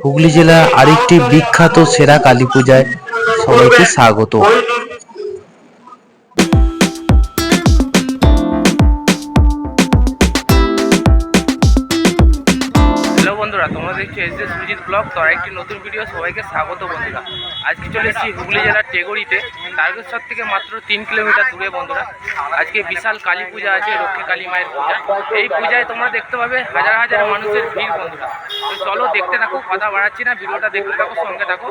হুগলি জেলার আরেকটি বিখ্যাত সেরা কালী পূজায় সবাইকে স্বাগত। হ্যালো বন্ধুরা, তোমরা দেখছো এসডি সুজিত ব্লগ। তো আরেকটি নতুন ভিডিও, সবাইকে স্বাগত বন্ধুরা। আজকে চলে এসেছি হুগলি জেলার টেগরিতে, তারকেশ্বর থেকে মাত্র 3 কিলোমিটার দূরে বন্ধুরা। আজকে বিশাল কালী পূজা আছে, রক্ষী কালী মায়ের পূজা। এই পূজায় তোমরা দেখতে পাবে হাজার হাজার মানুষের ভিড় বন্ধুরা। তো চলো দেখতে থাকো, কথা বাড়াচ্ছি না, ভিডিওটা দেখতে থাকো, সঙ্গে থাকো।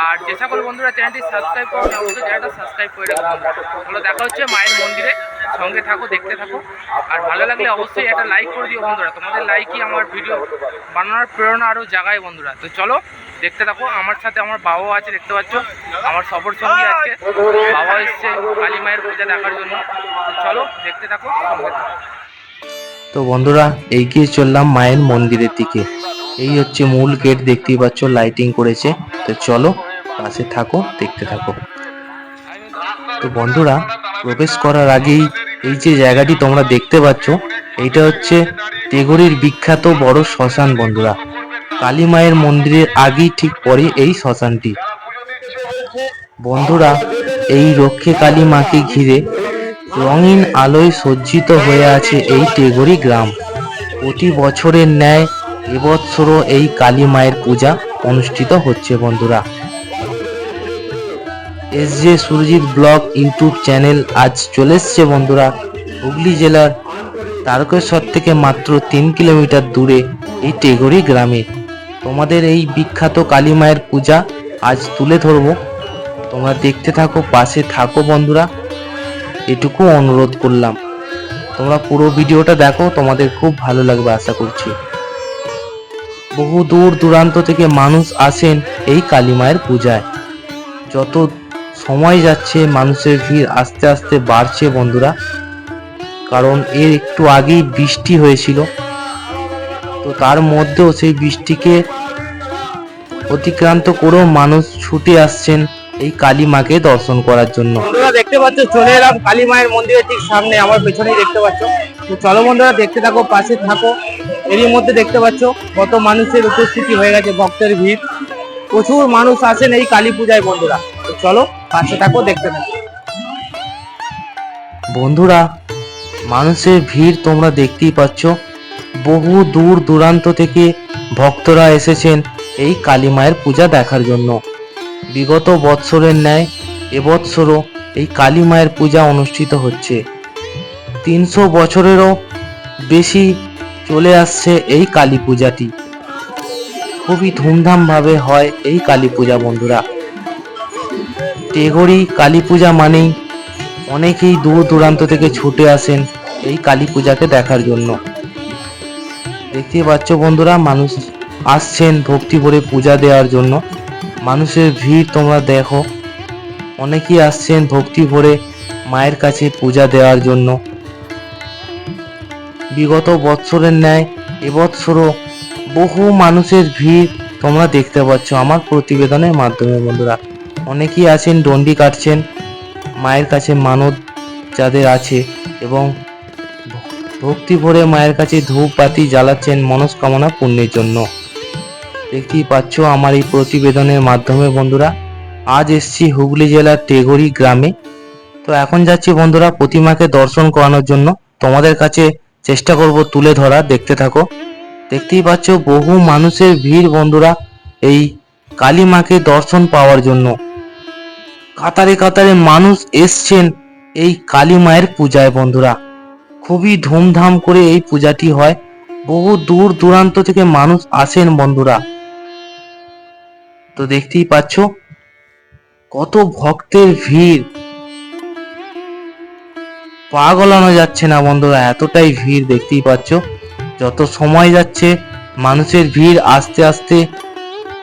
আর যে সকল বন্ধুরা চ্যানেলটি সাবস্ক্রাইব করো, অবশ্যই চ্যানেলটা সাবস্ক্রাইব করে রাখো বন্ধুরা। চলো দেখা হচ্ছে মায়ের মন্দিরে, সঙ্গে থাকো, দেখতে থাকো। আর ভালো লাগলে অবশ্যই একটা লাইক করে দিও বন্ধুরা, তোমাদের লাইকই আমার ভিডিও বানানোর প্রেরণা আরও জাগায় বন্ধুরা। তো চলো দেখতে থাকো। আমার সাথে আমার বাবাও আছে, দেখতে পাচ্ছ, আমার সফর সঙ্গী আজকে বাবা এসছে কালী মায়ের পূজা দেখার জন্য। তো চলো দেখতে থাকো, সঙ্গে থাকো। তো বন্ধুরা, এগিয়ে চললাম মায়ের মন্দিরের দিকে। এই হচ্ছে মূল গেট, দেখতেই পাচ্ছ, লাইটিং করেছে। তো চলো পাশে থাকো, দেখতে থাকো। তো বন্ধুরা, প্রবেশ করার আগেই এই যে জায়গাটি তোমরা দেখতে পাচ্ছ, এইটা হচ্ছে টেগরির বিখ্যাত বড় শ্মশান বন্ধুরা। কালী মায়ের মন্দিরের আগেই ঠিক পরে এই শ্মশানটি বন্ধুরা। এই রক্ষে কালী মাকে ঘিরে রঙিন আলোয় সজ্জিত হয়ে আছে এই টেগরি গ্রাম। প্রতি বছরের ন্যায় এবছরও এই কালী মায়ের পূজা অনুষ্ঠিত হচ্ছে বন্ধুরা। SJ Surajit blog YouTube channel আজ চলে এসছে বন্ধুরা হুগলি জেলার তারকেশ্বর থেকে মাত্র 3 কিলোমিটার দূরে এই টেগরি গ্রামে। তোমাদের এই বিখ্যাত কালী মায়ের পূজা আজ তুলে ধরবো, তোমরা দেখতে থাকো, পাশে থাকো বন্ধুরা, এটুকু অনুরোধ করলাম। তোমরা পুরো ভিডিওটা দেখো, তোমাদের খুব ভালো লাগবে আশা করছি। বহু দূর দূরান্ত থেকে মানুষ আসেন এই কালী মায়ের পূজায়। যত সময় যাচ্ছে মানুষের ভিড় আস্তে আস্তে বাড়ছে বন্ধুরা, কারণ এর একটু আগেই বৃষ্টি হয়েছিল। তো তার মধ্যেও সেই বৃষ্টিকে অতিক্রান্ত করেও মানুষ ছুটে আসছেন এই কালী মাকে দর্শন করার জন্য। বন্ধুরা দেখতে পাচ্ছ, চলে এলাম কালী মায়ের মন্দিরের ঠিক সামনে, আমার পেছনেই দেখতে পাচ্ছ। তো চলো বন্ধুরা দেখতে থাকো, পাশে থাকো। এরই মধ্যে দেখতে পাচ্ছ কত মানুষের উপস্থিতি হয়ে গেছে, ভক্তের ভিড়। প্রচুর মানুষ আসেন এই কালী পূজায় বন্ধুরা। তো চলো পাশে থাকো, দেখতে থাকো। বন্ধুরা, মানুষের ভিড় তোমরা দেখতেই পাচ্ছ। বহু দূর দূরান্ত থেকে ভক্তরা এসেছেন এই কালী মায়ের পূজা দেখার জন্য। বিগত বৎসরের ন্যায় এবৎসরও এই কালী মায়ের পূজা অনুষ্ঠিত হচ্ছে। 300 বছরেরও বেশি চলে আসছে এই কালী পূজাটি। খুবই ধুমধাম ভাবে হয় এই কালী পূজা বন্ধুরা। টেগরি কালী পূজা মানেই অনেকেই দূর দূরান্ত থেকে ছুটে আসেন এই কালী পূজাকে দেখার জন্য। দেখতে পাচ্ছ বন্ধুরা, মানুষ আসছেন ভক্তি ভরে পূজা দেওয়ার জন্য। মানুষের ভিড় তোমরা দেখো, অনেকেই আসছেন ভক্তি ভরে মায়ের কাছে পূজা দেওয়ার জন্য। বিগত বৎসরের ন্যায় এবৎসরও বহু মানুষের ভিড় তোমরা দেখতে পাচ্ছ আমার প্রতিবেদনের মাধ্যমে বন্ধুরা। অনেকেই আছেন ডন্ডি কাটছেন মায়ের কাছে মানত যাদের আছে, এবং ভক্তি ভরে মায়ের কাছে ধূপ বাতি জ্বালাচ্ছেন মনস্কামনা পূর্ণের জন্য। দেখতেই পাচ্ছ আমার এই প্রতিবেদনের মাধ্যমে বন্ধুরা। আজ এসছি হুগলি জেলার টেগরি গ্রামে। তো এখন যাচ্ছি বন্ধুরা প্রতিমাকে দর্শন করানোর জন্য, তোমাদের কাছে চেষ্টা করব তুলে ধরা, দেখতে থাকো। দেখতেই পাচ্ছ বহু মানুষের ভিড় বন্ধুরা এই কালী মাকে দর্শন পাওয়ার জন্য। কাতারে কাতারে মানুষ এসছেন এই কালী মায়ের পূজায় বন্ধুরা। খুবই ধুমধাম করে এই পূজাটি হয়, বহু দূর দূরান্ত থেকে মানুষ আসেন বন্ধুরা। তো দেখতেই পাচ্ছ কত ভক্তের ভিড়, পা গলানো যাচ্ছে না বন্ধুরা, এতটাই ভিড়। দেখতেই পাচ্ছ যত সময় যাচ্ছে মানুষের ভিড় আস্তে আস্তে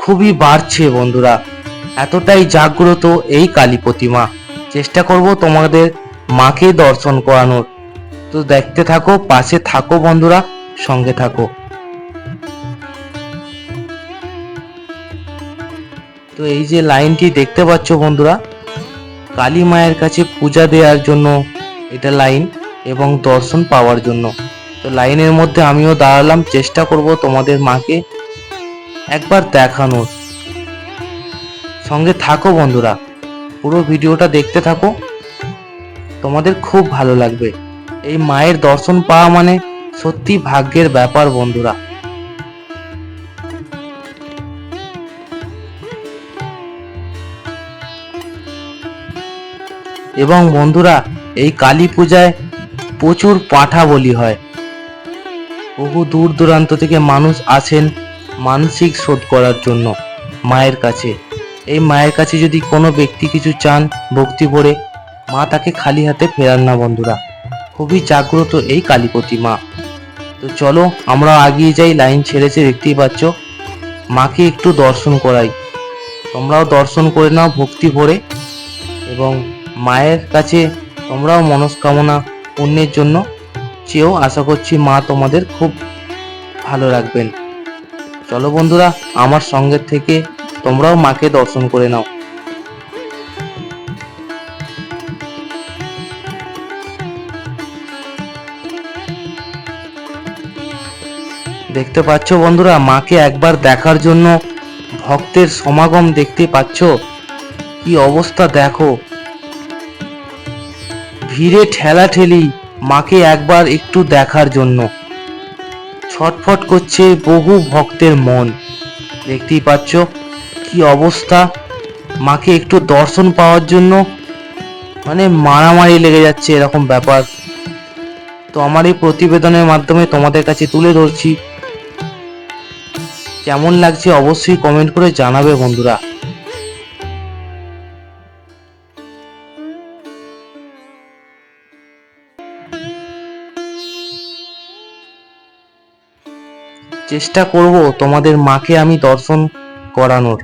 খুবই বাড়ছে বন্ধুরা। এতটাই জাগ্রত এই কালী প্রতিমা। চেষ্টা করব তোমাদের মাকে দর্শন করানোর। তো দেখতে থাকো, পাশে থাকো বন্ধুরা, সঙ্গে থাকো। তো এই যে লাইনটি দেখতে পাচ্ছ বন্ধুরা, কালী মায়ের কাছে পূজা দেওয়ার জন্য এটা লাইন, এবং দর্শন পাওয়ার জন্য। তো লাইনের মধ্যে আমিও দাঁড়ালাম, চেষ্টা করব তোমাদের মাকে একবার দেখানোর। সঙ্গে থাকো বন্ধুরা, পুরো ভিডিওটা দেখতে থাকো, তোমাদের খুব ভালো লাগবে। এই মায়ের দর্শন পাওয়া মানে সত্যি ভাগ্যের ব্যাপার বন্ধুরা। এবং বন্ধুরা, এই কালী পূজায় প্রচুর পাঁঠা বলি হয়। বহু দূর দূরান্ত থেকে মানুষ আসেন মানসিক শোধ করার জন্য মায়ের কাছে। এই মায়ের কাছে যদি কোনো ব্যক্তি কিছু চান ভক্তি ভরে, মা তাকে খালি হাতে ফেরান না বন্ধুরা। খুবই জাগ্রত এই কালীপতি মা। তো চলো আমরা এগিয়ে যাই, লাইন ছেড়েছে দেখতেই পাচ্ছ। মাকে একটু দর্শন করাই, তোমরাও দর্শন করে নাও ভক্তি ভরে, এবং মায়ের কাছে তোমরাও মনস্কামনা পূর্ণের জন্য চেয়েও। আশা করছি মা তোমাদের খুব ভালো রাখবেন। চলো বন্ধুরা, আমার সঙ্গে থেকে তোমরাও মাকে দর্শন করে নাও। দেখতে পাচ্ছ বন্ধুরা, মাকে একবার দেখার জন্য ভক্তের সমাগম দেখতে পাচ্ছ। কি অবস্থা দেখো, ভিড়ে ঠেলাঠেলি মাকে একবার একটু দেখার জন্য। ছটফট করছে বহু ভক্তের মন, দেখতেই পাচ্ছ কি অবস্থা। মাকে একটু দর্শন পাওয়ার জন্য মানে মারামারি লেগে যাচ্ছে, এরকম ব্যাপার। তো আমার এই প্রতিবেদনের মাধ্যমে তোমাদের কাছে তুলে ধরছি। কেমন লাগছে অবশ্যই কমেন্ট করে জানাবে বন্ধুরা। চেষ্টা করব তোমাদের মাকে আমি দর্শন করানোর,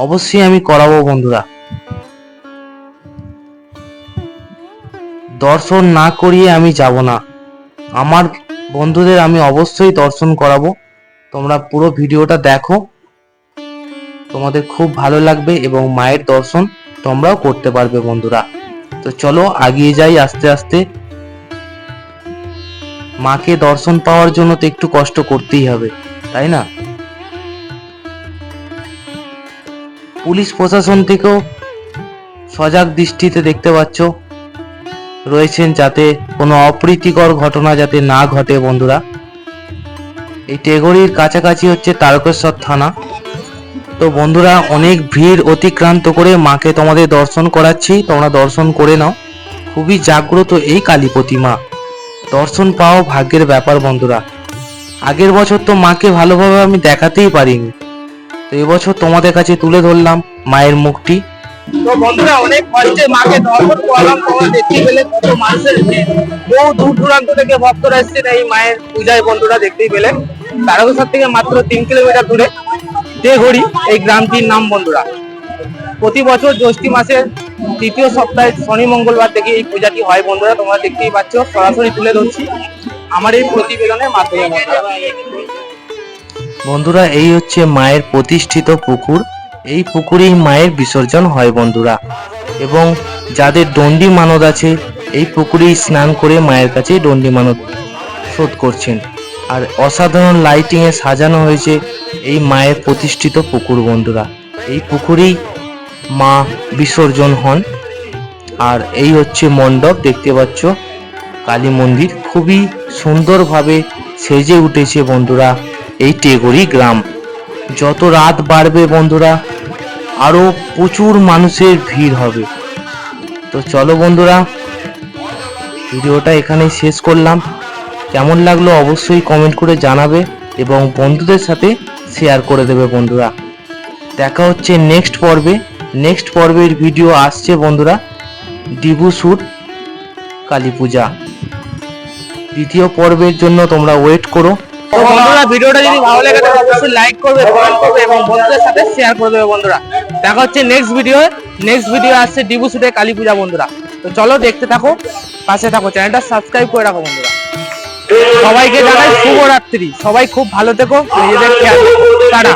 অবশ্যই আমি করাবো বন্ধুরা। দর্শন না করিয়ে আমি যাব না। আমার বন্ধুদের আমি অবশ্যই দর্শন করাবো। তোমরা পুরো ভিডিওটা দেখো, তোমাদের খুব ভালো লাগবে এবং মায়ের দর্শন তোমরাও করতে পারবে বন্ধুরা। তো চলো এগিয়ে যাই আস্তে আস্তে। মাকে দর্শন পাওয়ার জন্য তো একটু কষ্ট করতেই হবে, তাই না? পুলিশ প্রশাসন থেকেও সজাগ দৃষ্টিতে দেখতে পাচ্ছ রয়েছেন, যাতে কোনো অপ্রীতিকর ঘটনা যাতে না ঘটে বন্ধুরা। এই টেগরির কাছাকাছি হচ্ছে তারকেশ্বর থানা। তো বন্ধুরা, অনেক ভিড় অতিক্রান্ত করে মাকে তোমাদের দর্শন করাচ্ছি, তোমরা দর্শন করে নাও। খুবই জাগ্রত এই কালীপতি মা, দর্শন পাও ভাগ্যের ব্যাপার বন্ধুরা। আগের বছর তো মাকে ভালোভাবে আমি দেখাতেই পারিনি, তো এবছর তোমাদের কাছে তুলে ধরলাম মায়ের মুখটি। তো বন্ধুরা, অনেক কষ্টে মাকে দর্শন করলাম, তোমরা দেখতে পেলে কত মানুষের ভিড়। বহু দূর দূরান্ত থেকে ভক্তরা এসেছেন এই মায়ের পূজায় বন্ধুরা, দেখতেই পেলেন। তারকেশ্বর থেকে মাত্র 3 কিলোমিটার দূরে টেগরি এই গ্রামটির নাম বন্ধুরা। প্রতি বছর জ্যৈষ্ঠ মাসের তৃতীয় সপ্তাহে শনি মঙ্গলবার থেকে এই পূজাটি হয় বন্ধুরা। তোমরা দেখতেই পাচ্ছ, সরাসরি তুলে ধরছি আমার এই প্রতিবেদনের মাধ্যমে বন্ধুরা। এই হচ্ছে মায়ের প্রতিষ্ঠিত পুকুর, এই পুকুরেই মায়ের বিসর্জন হয় বন্ধুরা। এবং যাদের দণ্ডি মানত আছে এই পুকুরেই স্নান করে মায়ের কাছে দণ্ডি মানত শোধ করছেন। আর অসাধারণ লাইটিং এ সাজানো হয়েছে এই মায়ের প্রতিষ্ঠিত পুকুর বন্ধুরা। এই পুকুরেই মা বিসর্জন হন। আর এই হচ্ছে মণ্ডপ, দেখতে পাচ্ছ কালী মন্দির খুবই সুন্দরভাবে সেজে উঠেছে বন্ধুরা এই টেগরি গ্রাম। যত রাত বাড়বে বন্ধুরা আরো প্রচুর মানুষের ভিড় হবে। তো চলো বন্ধুরা, ভিডিওটা এখানেই শেষ করলাম। কেমন লাগলো অবশ্যই কমেন্ট করে জানাবে এবং বন্ধুদের সাথে শেয়ার করে দেবে বন্ধুরা। দেখা হচ্ছে নেক্সট পর্বে। নেক্সট পর্বের ভিডিও আসছে বন্ধুরা, ডিবুসুর কালী পূজা। দ্বিতীয় পর্বের জন্য তোমরা ওয়েট করো। তো বন্ধুরা, ভিডিওটা যদি ভালো লাগে তাহলে অবশ্যই লাইক করবে, কমেন্ট করবে এবং বন্ধুদের সাথে শেয়ার করে দেবে বন্ধুরা। দেখা হচ্ছে নেক্সট ভিডিও আসছে ডিবুসুরে কালী পূজা বন্ধুরা। তো চলো দেখতে থাকো, পাশে থাকো, চ্যানেলটা সাবস্ক্রাইব করে রাখো বন্ধুরা। সবাইকে জানাই শুভরাত্রি, সবাই খুব ভালো থেকো, নিজেদের খেয়াল রাখো, টাটা।